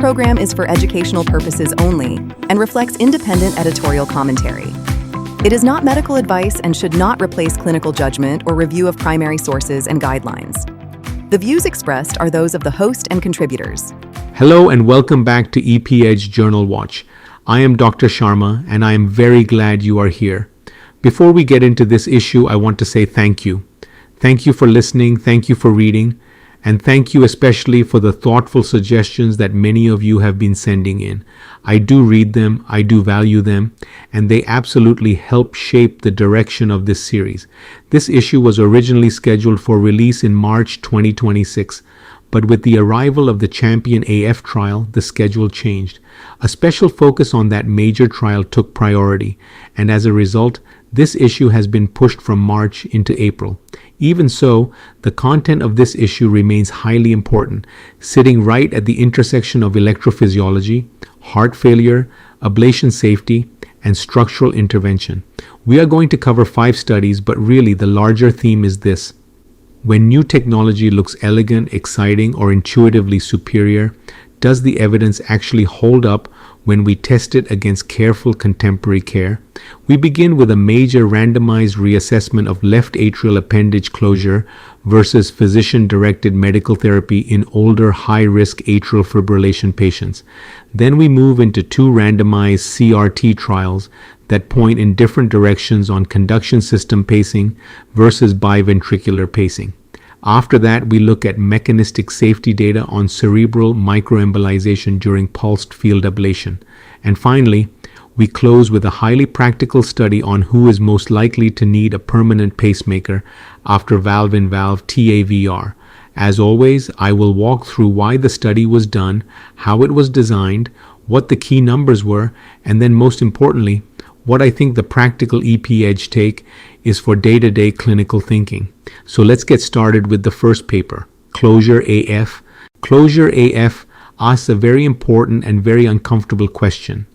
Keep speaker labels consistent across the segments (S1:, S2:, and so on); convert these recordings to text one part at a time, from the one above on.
S1: program is for educational purposes only and reflects independent editorial commentary. It is not medical advice and should not replace clinical judgment or review of primary sources and guidelines. The views expressed are those of the host and contributors.
S2: Hello and welcome back to EP-Edge Journal Watch. I am Dr. Sharma and I am very glad you are here. Before we get into this issue, I want to say thank you. Thank you for listening, thank you for reading, and thank you especially for the thoughtful suggestions that many of you have been sending in. I do read them, I do value them, and they absolutely help shape the direction of this series. This issue was originally scheduled for release in March 2026, but with the arrival of the Champion-AF trial, the schedule changed. A special focus on that major trial took priority, and as a result, this issue has been pushed from March into April. Even so, the content of this issue remains highly important, sitting right at the intersection of electrophysiology, heart failure, ablation safety, and structural intervention. We are going to cover 5 studies, but really the larger theme is this. When new technology looks elegant, exciting, or intuitively superior, does the evidence actually hold up when we test it against careful contemporary care? We begin with a major randomized reassessment of left atrial appendage closure versus physician-directed medical therapy in older high-risk atrial fibrillation patients. Then we move into 2 randomized CRT trials that point in different directions on conduction system pacing versus biventricular pacing. After that, we look at mechanistic safety data on cerebral microembolization during pulsed field ablation. And finally, we close with a highly practical study on who is most likely to need a permanent pacemaker after valve-in-valve TAVR. As always, I will walk through why the study was done, how it was designed, what the key numbers were, and then most importantly, what I think the practical EP-Edge take is for day-to-day clinical thinking. So let's get started with the first paper, Closure AF. Closure AF asks a very important and very uncomfortable question.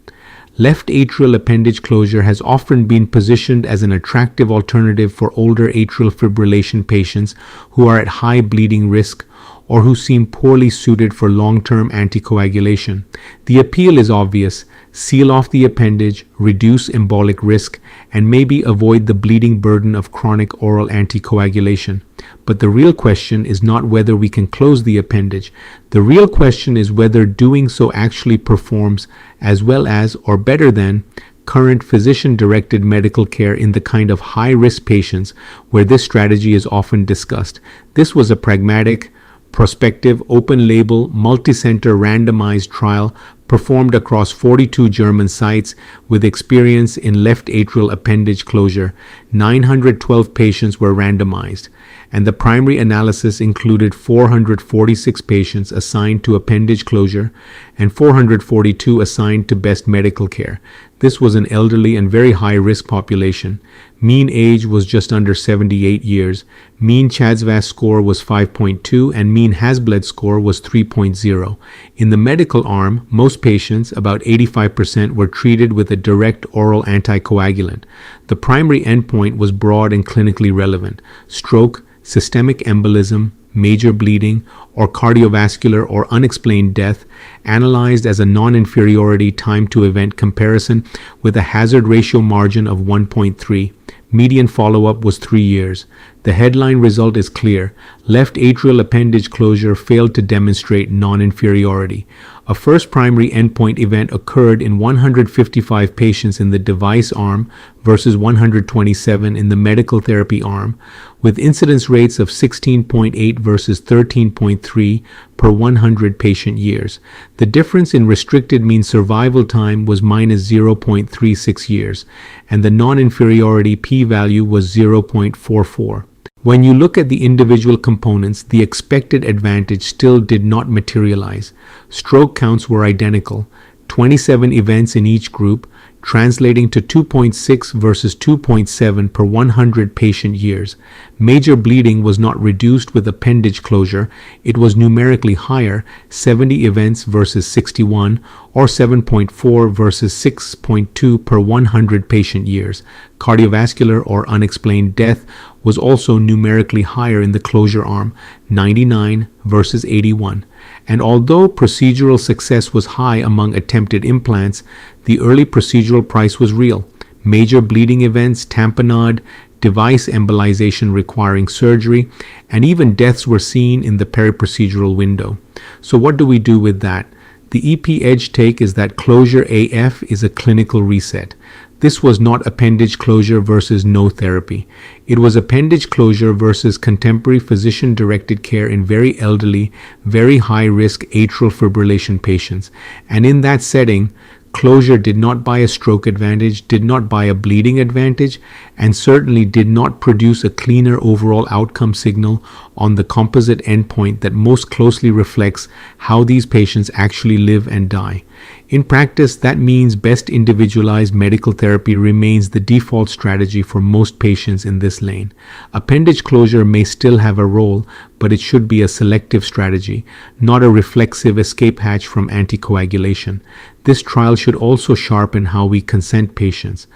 S2: Left atrial appendage closure has often been positioned as an attractive alternative for older atrial fibrillation patients who are at high bleeding risk or who seem poorly suited for long-term anticoagulation. The appeal is obvious: seal off the appendage, reduce embolic risk, and maybe avoid the bleeding burden of chronic oral anticoagulation. But the real question is not whether we can close the appendage. The real question is whether doing so actually performs as well as or better than current physician-directed medical care in the kind of high-risk patients where this strategy is often discussed. This was a pragmatic, prospective, open-label, multi-center randomized trial performed across 42 German sites with experience in left atrial appendage closure. 912 patients were randomized, and the primary analysis included 446 patients assigned to appendage closure and 442 assigned to best medical care. This was an elderly and very high-risk population. Mean age was just under 78 years. Mean CHA2DS2-VASc score was 5.2 and mean Hasbled score was 3.0. In the medical arm, most patients, about 85%, were treated with a direct oral anticoagulant. The primary endpoint was broad and clinically relevant: stroke, systemic embolism, major bleeding, or cardiovascular or unexplained death, analyzed as a non-inferiority time to event comparison with a hazard ratio margin of 1.3. Median follow-up was 3 years. The headline result is clear: left atrial appendage closure failed to demonstrate non-inferiority. A first primary endpoint event occurred in 155 patients in the device arm versus 127 in the medical therapy arm, with incidence rates of 16.8 versus 13.3 per 100 patient years. The difference in restricted mean survival time was minus 0.36 years, and the non-inferiority p-value was 0.44. When you look at the individual components, the expected advantage still did not materialize. Stroke counts were identical, 27 events in each group, translating to 2.6 versus 2.7 per 100 patient years. Major bleeding was not reduced with appendage closure. It was numerically higher, 70 events versus 61, or 7.4 versus 6.2 per 100 patient years. Cardiovascular or unexplained death was also numerically higher in the closure arm, 99 versus 81. And although procedural success was high among attempted implants, the early procedural price was real. Major bleeding events, tamponade, device embolization requiring surgery, and even deaths were seen in the periprocedural window. So what do we do with that? The EP Edge take is that closure AF is a clinical reset. This was not appendage closure versus no therapy. It was appendage closure versus contemporary physician-directed care in very elderly, very high-risk atrial fibrillation patients. And in that setting, closure did not buy a stroke advantage, did not buy a bleeding advantage, and certainly did not produce a cleaner overall outcome signal on the composite endpoint that most closely reflects how these patients actually live and die. In practice, that means best individualized medical therapy remains the default strategy for most patients in this lane. Appendage closure may still have a role, but it should be a selective strategy, not a reflexive escape hatch from anticoagulation. This trial should also sharpen how we consent patients.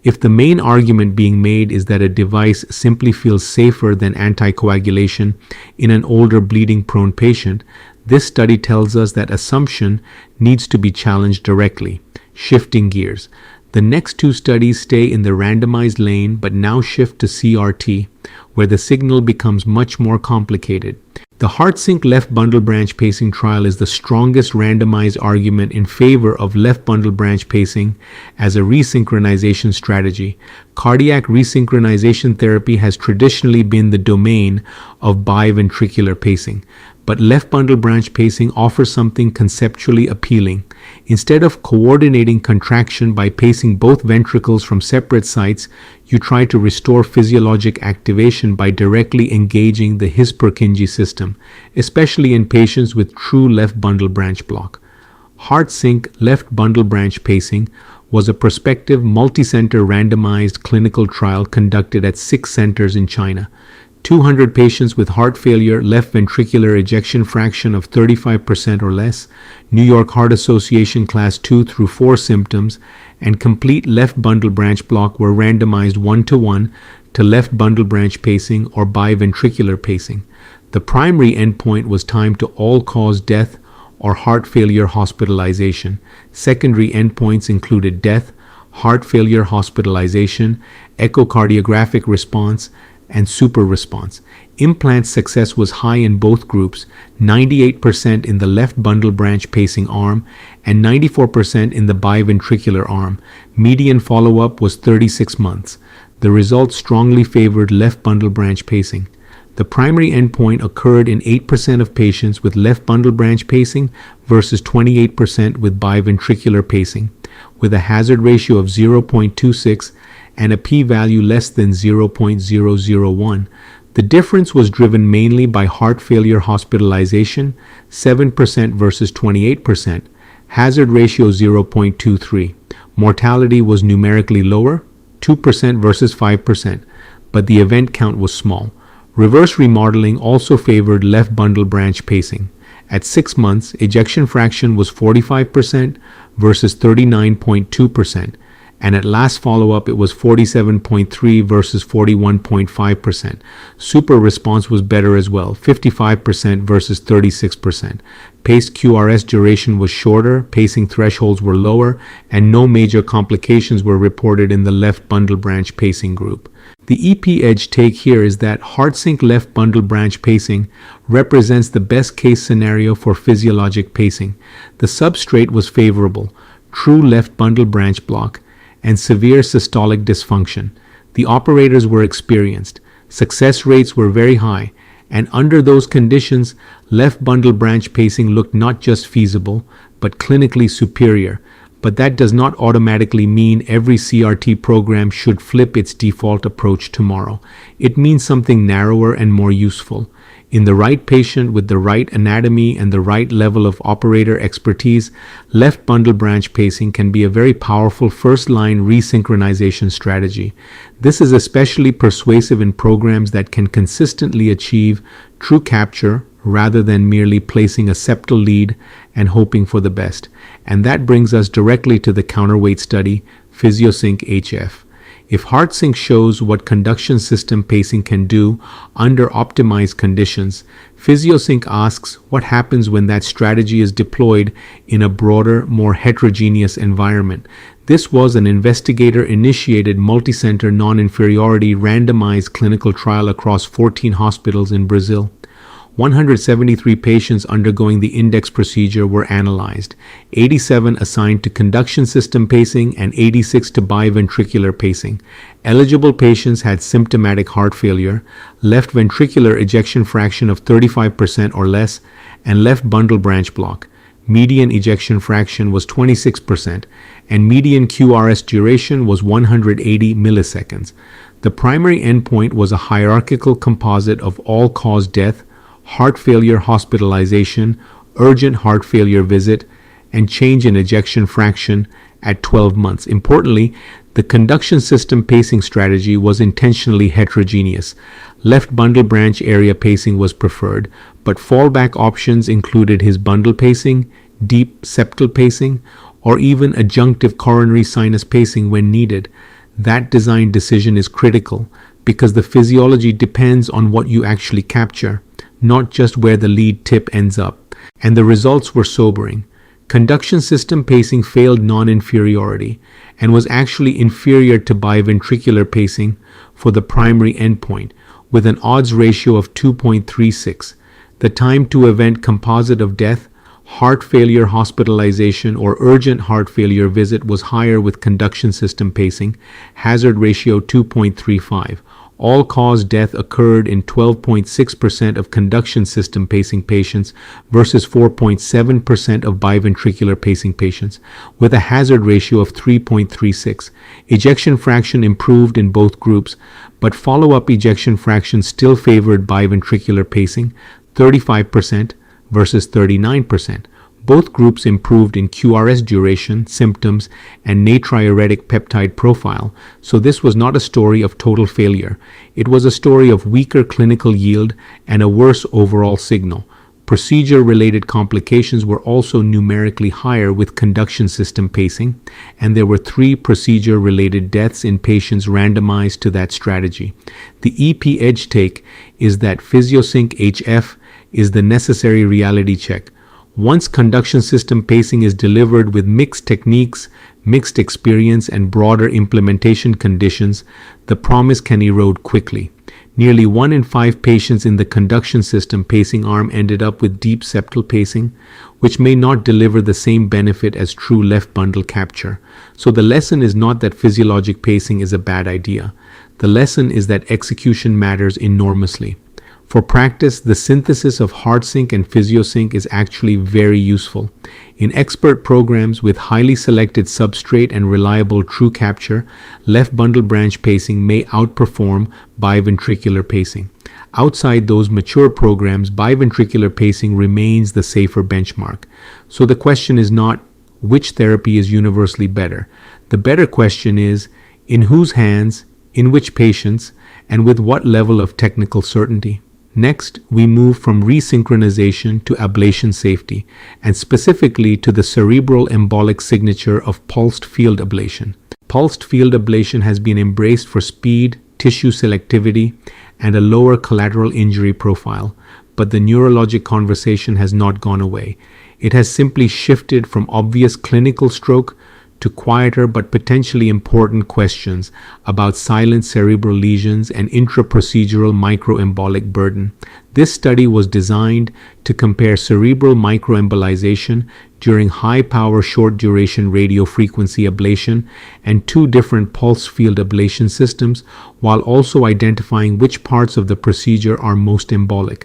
S2: If the main argument being made is that a device simply feels safer than anticoagulation in an older bleeding-prone patient, this study tells us that assumption needs to be challenged directly. Shifting gears. The next two studies stay in the randomized lane but now shift to CRT, where the signal becomes much more complicated. The HeartSync left bundle branch pacing trial is the strongest randomized argument in favor of left bundle branch pacing as a resynchronization strategy. Cardiac resynchronization therapy has traditionally been the domain of biventricular pacing, but left bundle branch pacing offers something conceptually appealing. Instead of coordinating contraction by pacing both ventricles from separate sites, you try to restore physiologic activation by directly engaging the His-Purkinje system, especially in patients with true left bundle branch block. HeartSync left bundle branch pacing was a prospective multi-center randomized clinical trial conducted at 6 centers in China. 200 patients with heart failure, left ventricular ejection fraction of 35% or less, New York Heart Association class 2 through 4 symptoms, and complete left bundle branch block were randomized 1-to-1 to left bundle branch pacing or biventricular pacing. The primary endpoint was time to all-cause death or heart failure hospitalization. Secondary endpoints included death, heart failure hospitalization, echocardiographic response, and super response. Implant success was high in both groups, 98% in the left bundle branch pacing arm and 94% in the biventricular arm. Median follow-up was 36 months. The results strongly favored left bundle branch pacing. The primary endpoint occurred in 8% of patients with left bundle branch pacing versus 28% with biventricular pacing, with a hazard ratio of 0.26 and a p-value less than 0.001. The difference was driven mainly by heart failure hospitalization, 7% versus 28%, hazard ratio 0.23. Mortality was numerically lower, 2% versus 5%, but the event count was small. Reverse remodeling also favored left bundle branch pacing. At 6 months, ejection fraction was 45% versus 39.2%. And at last follow-up it was 47.3 versus 41.5%. Super response was better as well, 55% versus 36%. Paced QRS duration was shorter, pacing thresholds were lower, and no major complications were reported in the left bundle branch pacing group. The EP Edge take here is that HeartSync left bundle branch pacing represents the best case scenario for physiologic pacing. The substrate was favorable, true left bundle branch block, and severe systolic dysfunction. The operators were experienced. Success rates were very high, and under those conditions, left bundle branch pacing looked not just feasible, but clinically superior. But that does not automatically mean every CRT program should flip its default approach tomorrow. It means something narrower and more useful. In the right patient with the right anatomy and the right level of operator expertise, left bundle branch pacing can be a very powerful first-line resynchronization strategy. This is especially persuasive in programs that can consistently achieve true capture rather than merely placing a septal lead and hoping for the best. And that brings us directly to the counterweight study, PhysioSync-HF. If HeartSync shows what conduction system pacing can do under optimized conditions, PhysioSync asks what happens when that strategy is deployed in a broader, more heterogeneous environment. This was an investigator-initiated multicenter non-inferiority randomized clinical trial across 14 hospitals in Brazil. 173 patients undergoing the index procedure were analyzed, 87 assigned to conduction system pacing and 86 to biventricular pacing. Eligible patients had symptomatic heart failure, left ventricular ejection fraction of 35% or less, and left bundle branch block. Median ejection fraction was 26%, and median QRS duration was 180 milliseconds. The primary endpoint was a hierarchical composite of all-cause death, heart failure hospitalization, urgent heart failure visit, and change in ejection fraction at 12 months. Importantly, the conduction system pacing strategy was intentionally heterogeneous. Left bundle branch area pacing was preferred, but fallback options included his bundle pacing, deep septal pacing, or even adjunctive coronary sinus pacing when needed. That design decision is critical because the physiology depends on what you actually capture, not just where the lead tip ends up. And the results were sobering. Conduction system pacing failed non-inferiority and was actually inferior to biventricular pacing for the primary endpoint, with an odds ratio of 2.36. The time to event composite of death, heart failure hospitalization, or urgent heart failure visit was higher with conduction system pacing, hazard ratio 2.35. All-cause death occurred in 12.6% of conduction system pacing patients versus 4.7% of biventricular pacing patients, with a hazard ratio of 3.36. Ejection fraction improved in both groups, but follow-up ejection fraction still favored biventricular pacing, 35% versus 39%. Both groups improved in QRS duration, symptoms, and natriuretic peptide profile, so this was not a story of total failure. It was a story of weaker clinical yield and a worse overall signal. Procedure-related complications were also numerically higher with conduction system pacing, and there were 3 procedure-related deaths in patients randomized to that strategy. The EP edge take is that PhysioSync-HF is the necessary reality check. Once conduction system pacing is delivered with mixed techniques, mixed experience, and broader implementation conditions, the promise can erode quickly. Nearly 1 in 5 patients in the conduction system pacing arm ended up with deep septal pacing, which may not deliver the same benefit as true left bundle capture. So the lesson is not that physiologic pacing is a bad idea. The lesson is that execution matters enormously. For practice, the synthesis of HeartSync and PhysioSync is actually very useful. In expert programs with highly selected substrate and reliable true capture, left bundle branch pacing may outperform biventricular pacing. Outside those mature programs, biventricular pacing remains the safer benchmark. So the question is not which therapy is universally better. The better question is in whose hands, in which patients, and with what level of technical certainty. Next, we move from resynchronization to ablation safety, and specifically to the cerebral embolic signature of pulsed field ablation. Pulsed field ablation has been embraced for speed, tissue selectivity, and a lower collateral injury profile, but the neurologic conversation has not gone away. It has simply shifted from obvious clinical stroke to quieter but potentially important questions about silent cerebral lesions and intraprocedural microembolic burden. This study was designed to compare cerebral microembolization during high-power short-duration radiofrequency ablation and 2 different pulse field ablation systems, while also identifying which parts of the procedure are most embolic.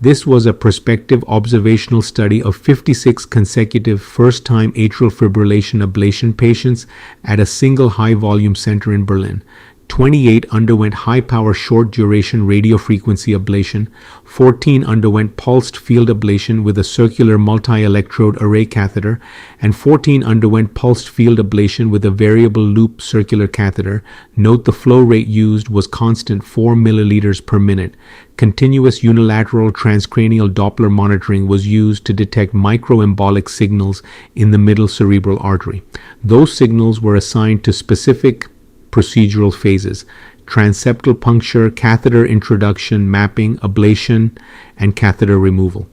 S2: This was a prospective observational study of 56 consecutive first-time atrial fibrillation ablation patients at a single high-volume center in Berlin. 28 underwent high-power short-duration radiofrequency ablation, 14 underwent pulsed field ablation with a circular multi-electrode array catheter, and 14 underwent pulsed field ablation with a variable loop circular catheter. Note the flow rate used was constant 4 milliliters per minute. Continuous unilateral transcranial Doppler monitoring was used to detect microembolic signals in the middle cerebral artery. Those signals were assigned to specific procedural phases. transeptal puncture, catheter introduction, mapping, ablation, and catheter removal.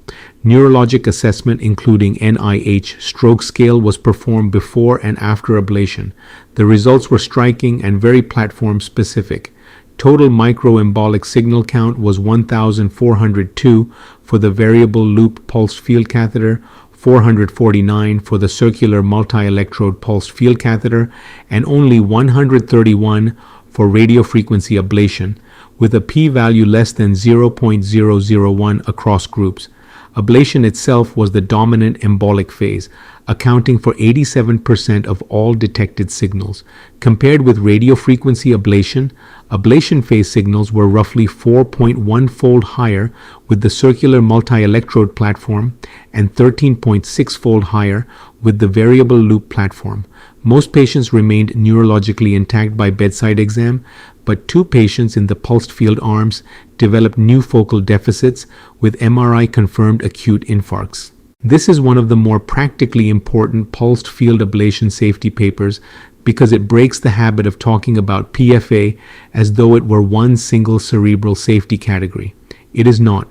S2: Neurologic assessment, including NIH stroke scale, was performed before and after ablation. The results were striking and very platform specific. Total microembolic signal count was 1,402 for the variable loop pulsed field catheter, 449 for the circular multi-electrode pulsed field catheter, and only 131 for radiofrequency ablation, with a p-value less than 0.001 across groups. Ablation itself was the dominant embolic phase, accounting for 87% of all detected signals. Compared with radiofrequency ablation, ablation phase signals were roughly 4.1-fold higher with the circular multi-electrode platform and 13.6-fold higher with the variable loop platform. Most patients remained neurologically intact by bedside exam, but 2 patients in the pulsed field arms developed new focal deficits with MRI-confirmed acute infarcts. This is one of the more practically important pulsed field ablation safety papers because it breaks the habit of talking about PFA as though it were one single cerebral safety category. It is not.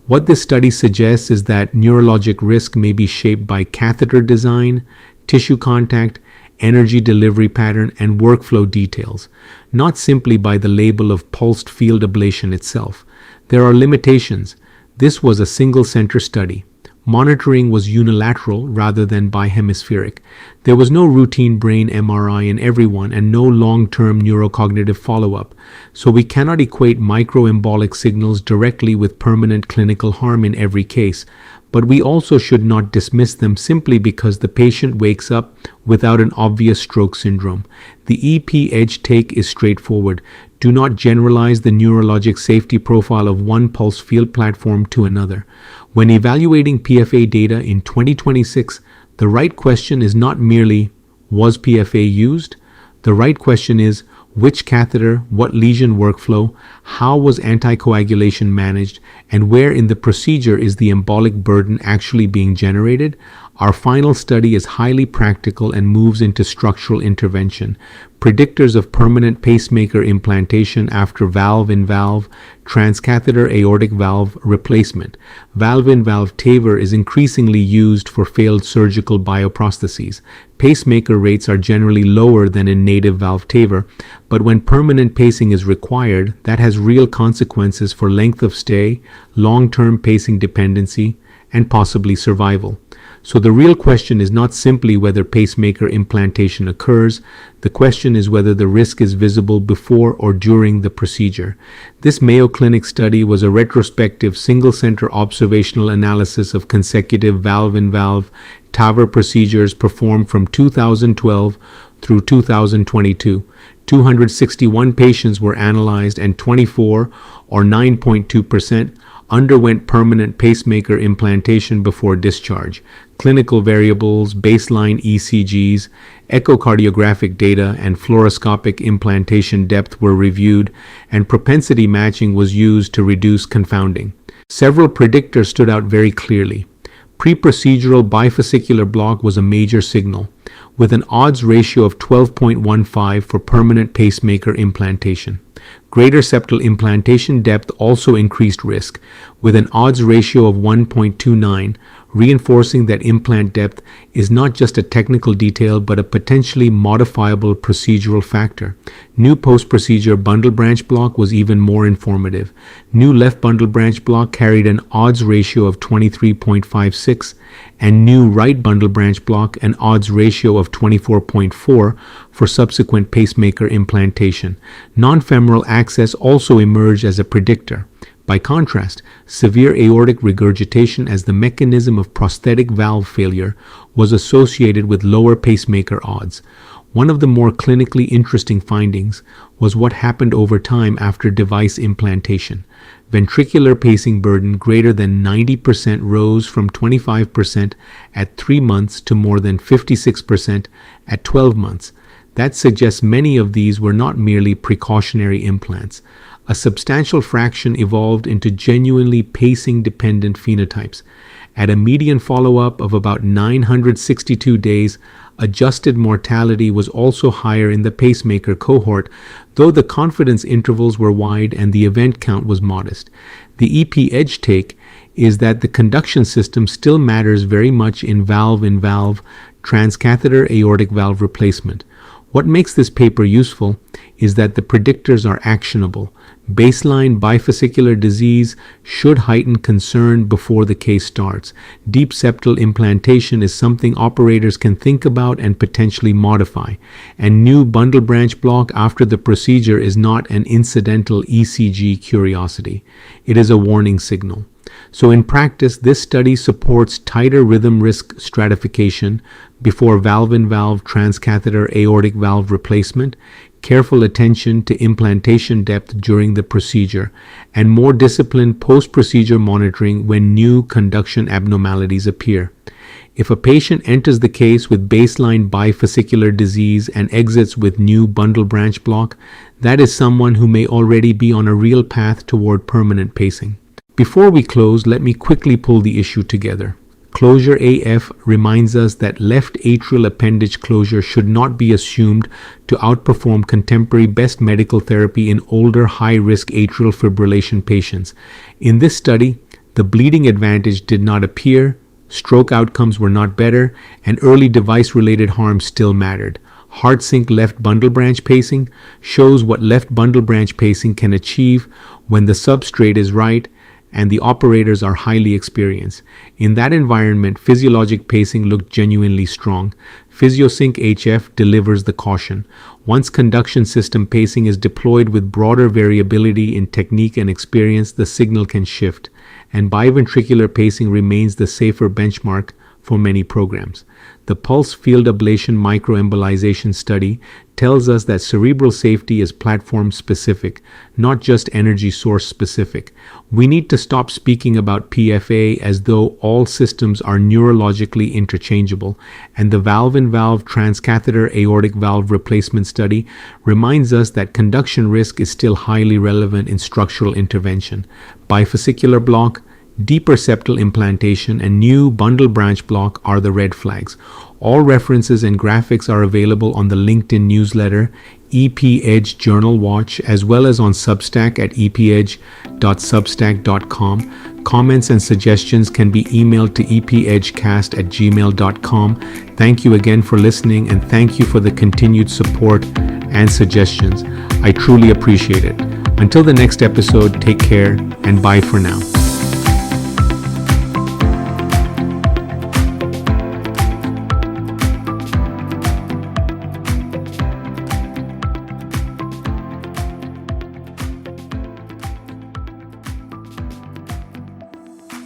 S2: What this study suggests is that neurologic risk may be shaped by catheter design, tissue contact, energy delivery pattern, and workflow details, not simply by the label of pulsed field ablation itself. There are limitations. This was a single center study. Monitoring was unilateral rather than bihemispheric. There was no routine brain MRI in everyone and no long-term neurocognitive follow-up, so we cannot equate microembolic signals directly with permanent clinical harm in every case. But we also should not dismiss them simply because the patient wakes up without an obvious stroke syndrome. The EP-Edge take is straightforward. Do not generalize the neurologic safety profile of one pulse field platform to another. When evaluating PFA data in 2026, the right question is not merely, was PFA used? The right question is, which catheter, what lesion workflow, how was anticoagulation managed, and where in the procedure is the embolic burden actually being generated? Our final study is highly practical and moves into structural intervention. Predictors of permanent pacemaker implantation after valve-in-valve, transcatheter aortic valve replacement. Valve-in-valve TAVR is increasingly used for failed surgical bioprostheses. Pacemaker rates are generally lower than in native valve TAVR, but when permanent pacing is required, that has real consequences for length of stay, long-term pacing dependency, and possibly survival. So the real question is not simply whether pacemaker implantation occurs. The question is whether the risk is visible before or during the procedure. This Mayo Clinic study was a retrospective single-center observational analysis of consecutive valve-in-valve TAVR procedures performed from 2012 through 2022. 261 patients were analyzed and 24, or 9.2%, underwent permanent pacemaker implantation before discharge. Clinical variables, baseline ECGs, echocardiographic data, and fluoroscopic implantation depth were reviewed, and propensity matching was used to reduce confounding. Several predictors stood out very clearly. Pre-procedural bifascicular block was a major signal, with an odds ratio of 12.15 for permanent pacemaker implantation. Greater septal implantation depth also increased risk, with an odds ratio of 1.29, reinforcing that implant depth is not just a technical detail but a potentially modifiable procedural factor. New post-procedure bundle branch block was even more informative. New left bundle branch block carried an odds ratio of 23.56, and new right bundle branch block an odds ratio of 24.4 for subsequent pacemaker implantation. Non-femoral access also emerged as a predictor. By contrast, severe aortic regurgitation as the mechanism of prosthetic valve failure was associated with lower pacemaker odds. One of the more clinically interesting findings was what happened over time after device implantation. Ventricular pacing burden greater than 90% rose from 25% at 3 months to more than 56% at 12 months. That suggests many of these were not merely precautionary implants. A substantial fraction evolved into genuinely pacing-dependent phenotypes. At a median follow-up of about 962 days, adjusted mortality was also higher in the pacemaker cohort, though the confidence intervals were wide and the event count was modest. The EP edge take is that the conduction system still matters very much in valve transcatheter aortic valve replacement. What makes this paper useful is that the predictors are actionable. Baseline bifascicular disease should heighten concern before the case starts. Deep septal implantation is something operators can think about and potentially modify. And new bundle branch block after the procedure is not an incidental ECG curiosity. It is a warning signal. So in practice, this study supports tighter rhythm risk stratification before valve-in-valve transcatheter aortic valve replacement, careful attention to implantation depth during the procedure, and more disciplined post-procedure monitoring when new conduction abnormalities appear. If a patient enters the case with baseline bifascicular disease and exits with new bundle branch block, that is someone who may already be on a real path toward permanent pacing. Before we close, let me quickly pull the issue together. Closure AF reminds us that left atrial appendage closure should not be assumed to outperform contemporary best medical therapy in older high-risk atrial fibrillation patients. In this study, the bleeding advantage did not appear, stroke outcomes were not better, and early device-related harm still mattered. HeartSync left bundle branch pacing shows what left bundle branch pacing can achieve when the substrate is right and the operators are highly experienced. In that environment, physiologic pacing looked genuinely strong. PhysioSync-HF delivers the caution. Once conduction system pacing is deployed with broader variability in technique and experience, the signal can shift, and biventricular pacing remains the safer benchmark for many programs. The pulse field ablation microembolization study tells us that cerebral safety is platform specific, not just energy source specific. We need to stop speaking about PFA as though all systems are neurologically interchangeable, and the valve-in-valve transcatheter aortic valve replacement study reminds us that conduction risk is still highly relevant in structural intervention. Bifascicular block, deeper septal implantation, and new bundle branch block are the red flags. All references and graphics are available on the LinkedIn newsletter, EP Edge Journal Watch, as well as on Substack at epedge.substack.com. Comments and suggestions can be emailed to epedgecast@gmail.com. Thank you again for listening, and thank you for the continued support and suggestions. I truly appreciate it. Until the next episode, take care and bye for now.